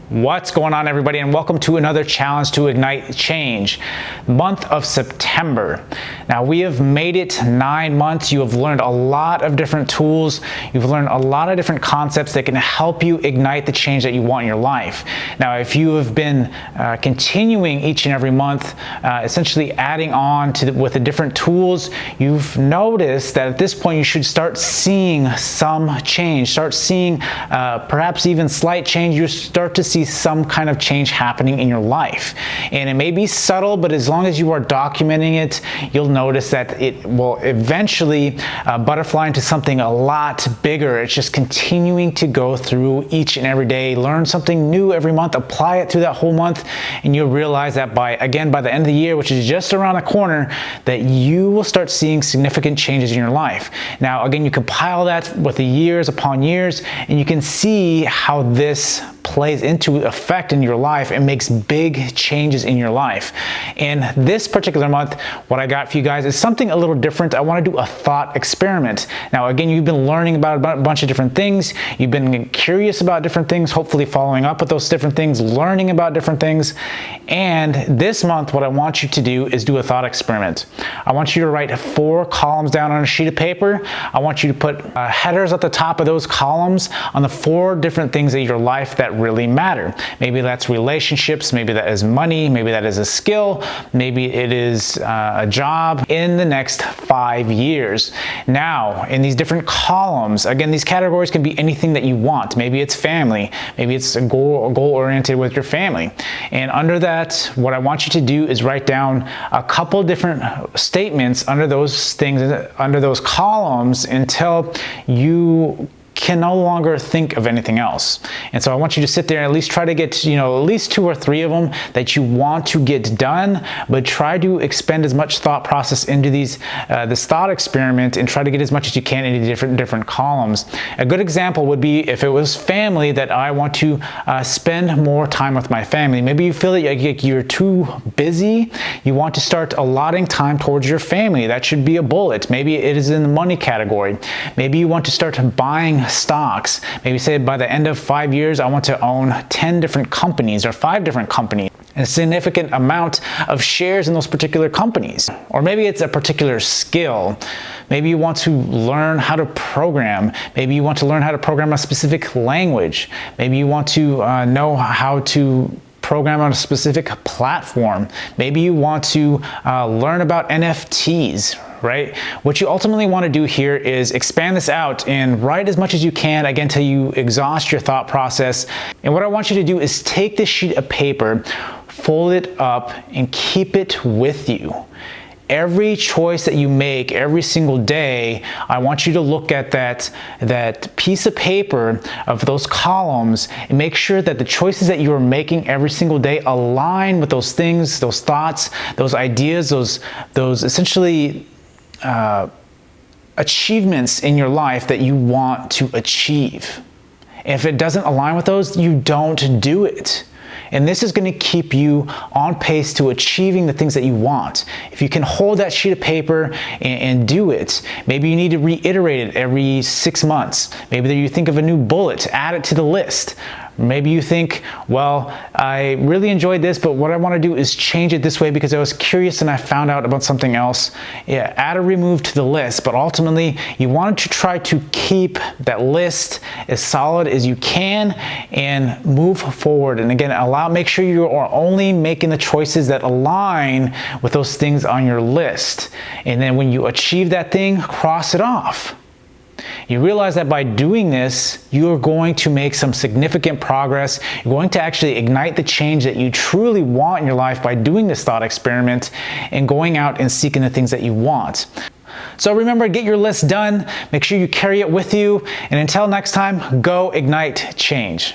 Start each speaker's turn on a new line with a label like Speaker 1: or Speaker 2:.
Speaker 1: What's going on, everybody, and welcome to another challenge to ignite change. Month of September. Now we have made it 9 months. You have learned a lot of different tools. You've learned a lot of different concepts that can help you ignite the change that you want in your life. Now, if you have been continuing each and every month, essentially adding on to with the different tools, you've noticed that at this point you should start seeing some change. Start seeing perhaps even slight change. You start to see some kind of change happening in your life. And it may be subtle, but as long as you are documenting it, you'll notice that it will eventually butterfly into something a lot bigger. It's just continuing to go through each and every day, learn something new every month, apply it through that whole month, and you'll realize that by the end of the year, which is just around the corner, that you will start seeing significant changes in your life. Now, again, you compile that with the years upon years, and you can see how this plays into effect in your life and makes big changes in your life. And this particular month, what I got for you guys is something a little different. I want to do a thought experiment. Now, again, you've been learning about a bunch of different things. You've been curious about different things, hopefully following up with those different things, learning about different things. And this month, what I want you to do is do a thought experiment. I want you to write 4 columns down on a sheet of paper. I want you to put headers at the top of those columns on the 4 different things in your life that really matter. Maybe that's relationships, maybe that is money, maybe that is a skill, maybe it is a job in the next 5 years. Now, in these different columns, again, these categories can be anything that you want. Maybe it's family, maybe it's a goal-oriented with your family. And under that, what I want you to do is write down a couple different statements under those things, under those columns, until you can no longer think of anything else. And so I want you to sit there and at least try to get, at least 2 or 3 of them that you want to get done, but try to expend as much thought process into this thought experiment and try to get as much as you can into different columns. A good example would be if it was family, that I want to spend more time with my family. Maybe you feel that you're too busy. You want to start allotting time towards your family. That should be a bullet. Maybe it is in the money category. Maybe you want to start buying stocks. Maybe say by the end of 5 years, I want to own 10 different companies or 5 different companies, a significant amount of shares in those particular companies. Or maybe it's a particular skill. Maybe you want to learn how to program. Maybe you want to learn how to program a specific language. Maybe you want to know how to program on a specific platform. Maybe you want to learn about NFTs, right? What you ultimately want to do here is expand this out and write as much as you can, again, until you exhaust your thought process. And what I want you to do is take this sheet of paper, fold it up, and keep it with you. Every choice that you make every single day, I want you to look at that piece of paper of those columns and make sure that the choices that you are making every single day align with those things, those thoughts, those ideas, those essentially achievements in your life that you want to achieve. If it doesn't align with those, you don't do it. And this is going to keep you on pace to achieving the things that you want. If you can hold that sheet of paper and do it, maybe you need to reiterate it every 6 months. Maybe you think of a new bullet, add it to the list. Maybe you think, well, I really enjoyed this, but what I want to do is change it this way because I was curious and I found out about something else. Yeah, add or remove to the list, but ultimately you want to try to keep that list as solid as you can and move forward. And again, make sure you are only making the choices that align with those things on your list. And then when you achieve that thing, cross it off. You realize that by doing this, you're going to make some significant progress. You're going to actually ignite the change that you truly want in your life by doing this thought experiment and going out and seeking the things that you want. So remember, get your list done. Make sure you carry it with you. And until next time, go ignite change.